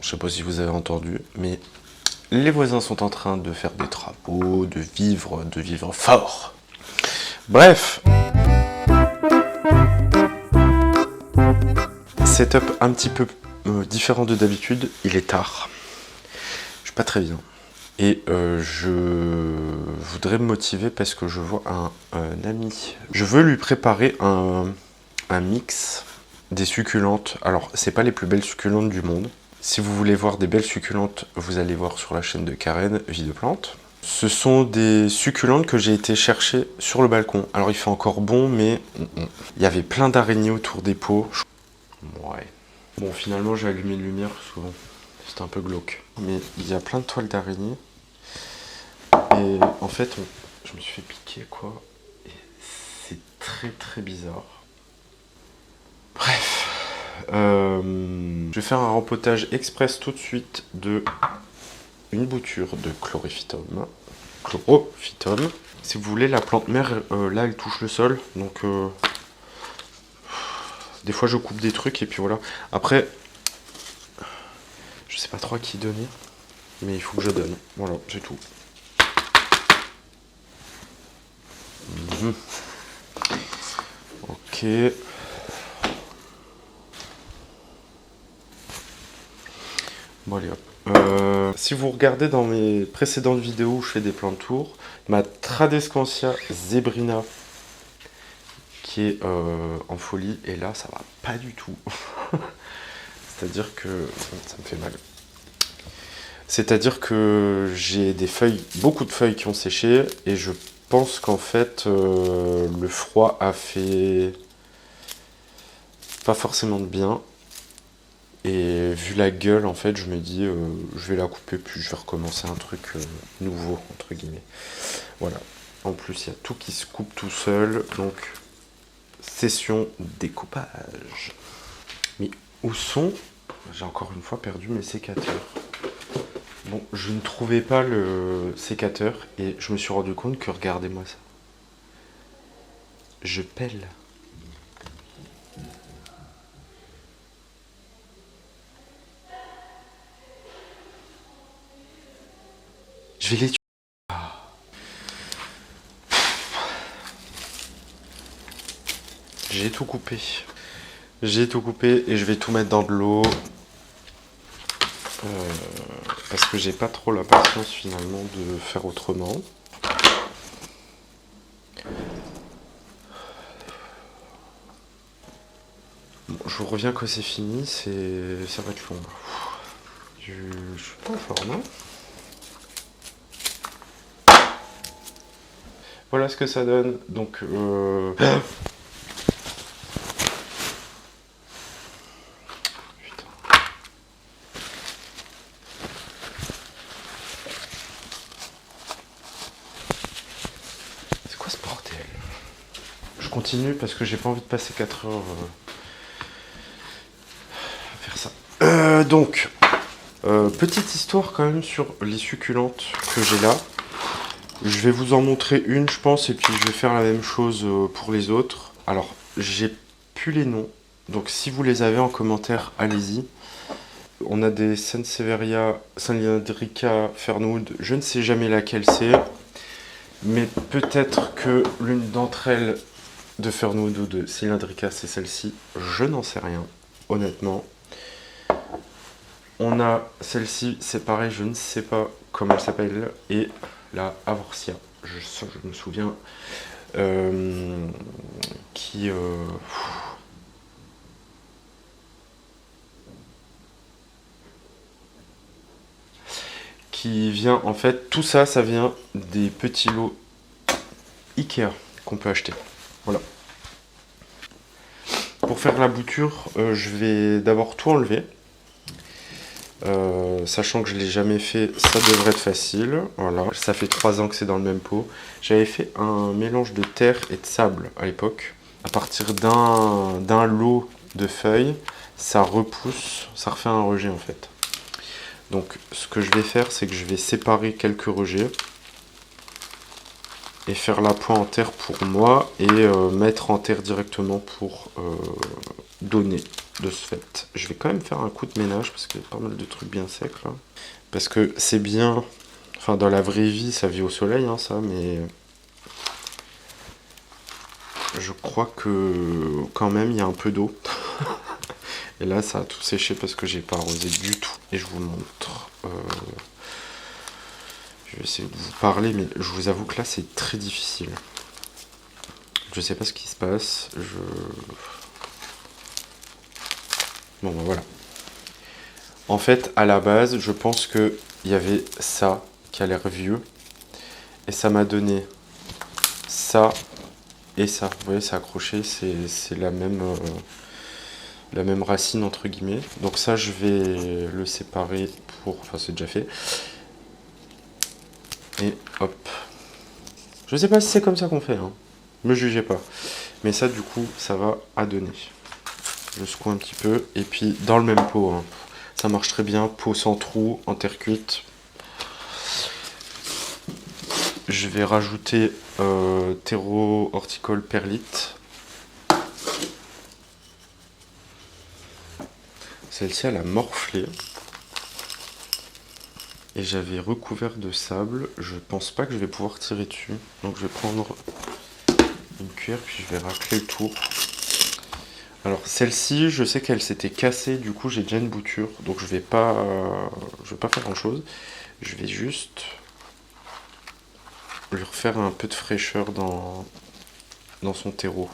je sais pas si vous avez entendu, mais les voisins sont en train de faire des travaux, de vivre fort. Bref. Setup un petit peu différent de d'habitude, il est tard. Je suis pas très bien. Et je voudrais me motiver parce que je vois un ami. Je veux lui préparer un mix des succulentes. Alors, c'est pas les plus belles succulentes du monde. Si vous voulez voir des belles succulentes, vous allez voir sur la chaîne de Karen, Vie de Plantes. Ce sont des succulentes que j'ai été chercher sur le balcon. Alors, il fait encore bon, mais il y avait plein d'araignées autour des pots. Ouais. Bon, finalement, j'ai allumé une lumière parce que bon, c'était un peu glauque. Mais il y a plein de toiles d'araignées. Et en fait, je me suis fait piquer, quoi. Et c'est très très bizarre. Bref. Je vais faire un rempotage express tout de suite de une bouture de chlorophytum. Si vous voulez, la plante mère, là, elle touche le sol. Donc, des fois, je coupe des trucs et puis voilà. Après, je sais pas trop à qui donner. Mais il faut que je donne. Voilà, c'est tout. Ok. Bon, allez hop. Si vous regardez dans mes précédentes vidéos où je fais des plans de tour, ma Tradescantia zebrina qui est en folie, et là ça va pas du tout. C'est-à-dire que ça me fait mal. C'est-à-dire que j'ai des feuilles, beaucoup de feuilles qui ont séché, et je pense qu'en fait le froid a fait pas forcément de bien. Et vu la gueule, en fait, je me dis, je vais la couper, puis je vais recommencer un truc nouveau, entre guillemets. Voilà. En plus, il y a tout qui se coupe tout seul, donc session découpage. Mais où sont... J'ai encore une fois perdu mes sécateurs. Bon, je ne trouvais pas le sécateur, et je me suis rendu compte que, regardez-moi ça. Je pèle. Je vais les tuer. J'ai tout coupé. J'ai tout coupé et je vais tout mettre dans de l'eau. Parce que j'ai pas trop la patience finalement de faire autrement. Bon, je vous reviens quand c'est fini, ça va être long. Je suis pas en forme, hein. Voilà ce que ça donne. Donc, Putain. C'est quoi ce bordel? Je continue parce que j'ai pas envie de passer 4 heures à faire ça. Donc, petite histoire quand même sur les succulentes que j'ai là. Je vais vous en montrer une, je pense, et puis je vais faire la même chose pour les autres. Alors, j'ai plus les noms, donc si vous les avez en commentaire, allez-y. On a des Sansevieria, Cylindrica, Fernwood, je ne sais jamais laquelle c'est, mais peut-être que l'une d'entre elles, de Fernwood ou de Cylindrica, c'est celle-ci. Je n'en sais rien, honnêtement. On a celle-ci, c'est pareil, je ne sais pas comment elle s'appelle, et la Avorcia, je me souviens, qui vient, en fait, tout ça, ça vient des petits lots Ikea qu'on peut acheter. Voilà. Pour faire la bouture, je vais d'abord tout enlever. Sachant que je ne l'ai jamais fait, ça devrait être facile. Voilà, ça fait 3 ans que c'est dans le même pot. J'avais fait un mélange de terre et de sable à l'époque. À partir d'un lot de feuilles, ça repousse, ça refait un rejet en fait. Donc ce que je vais faire, c'est que je vais séparer quelques rejets et faire la poix en terre pour moi et mettre en terre directement pour donner. de ce fait. Je vais quand même faire un coup de ménage parce qu'il y a pas mal de trucs bien secs là. Parce que c'est bien, enfin dans la vraie vie ça vit au soleil hein, ça, mais je crois que quand même il y a un peu d'eau. Et là ça a tout séché parce que j'ai pas arrosé du tout. Et je vous montre. Je vais essayer de vous parler, mais je vous avoue que là c'est très difficile. Je sais pas ce qui se passe. Bon ben voilà. En fait, à la base, je pense que il y avait ça qui a l'air vieux. Et ça m'a donné ça et ça. Vous voyez, c'est accroché, c'est la même racine entre guillemets. Donc ça, je vais le séparer pour... Enfin, c'est déjà fait. Et hop. Je sais pas si c'est comme ça qu'on fait, hein. Me jugez pas. Mais ça, du coup, ça va à donner. Je secoue un petit peu. Et puis, dans le même pot, hein. Ça marche très bien. Pot sans trou, en terre cuite. Je vais rajouter terreau horticole perlite. Celle-ci, elle a morflé. Et j'avais recouvert de sable. Je pense pas que je vais pouvoir tirer dessus. Donc je vais prendre une cuillère puis je vais racler le tour. Alors celle-ci, je sais qu'elle s'était cassée. Du coup, j'ai déjà une bouture. Donc je vais pas faire grand-chose. Je vais juste lui refaire un peu de fraîcheur dans son terreau.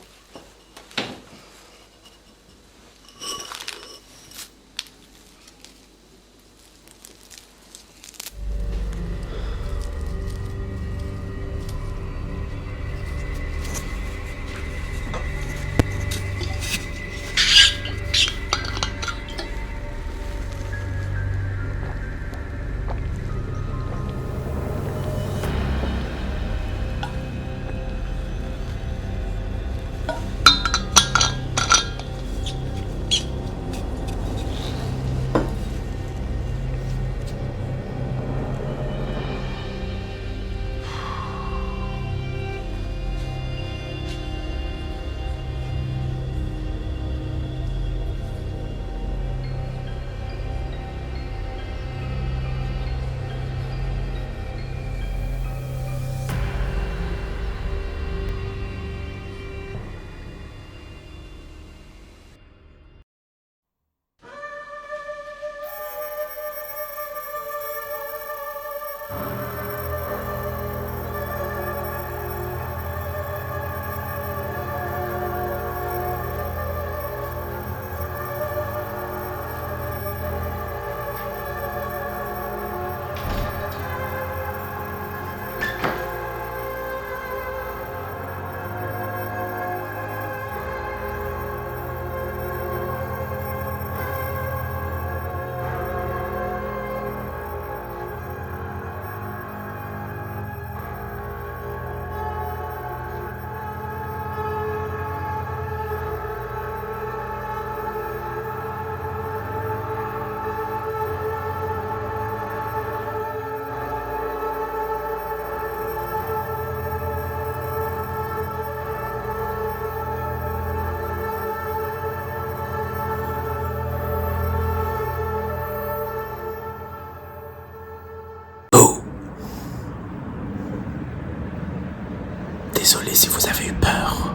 Désolé si vous avez eu peur.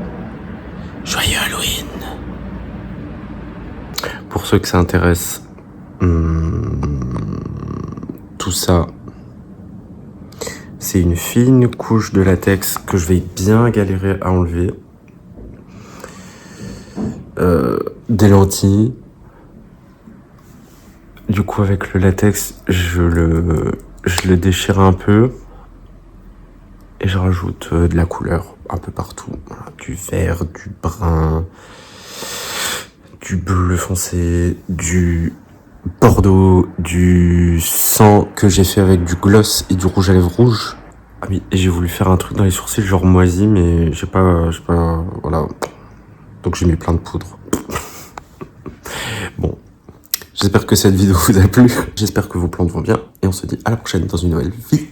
Joyeux Halloween. Pour ceux que ça intéresse, tout ça, c'est une fine couche de latex que je vais bien galérer à enlever. Des lentilles. Du coup, avec le latex, je le déchire un peu. Et je rajoute de la couleur un peu partout. Voilà, du vert, du brun, du bleu foncé, du bordeaux, du sang que j'ai fait avec du gloss et du rouge à lèvres rouge. Ah oui, et j'ai voulu faire un truc dans les sourcils genre moisi, mais j'ai pas, voilà. Donc j'ai mis plein de poudre. Bon, j'espère que cette vidéo vous a plu. J'espère que vos plantes vont bien. Et on se dit à la prochaine dans une nouvelle vidéo.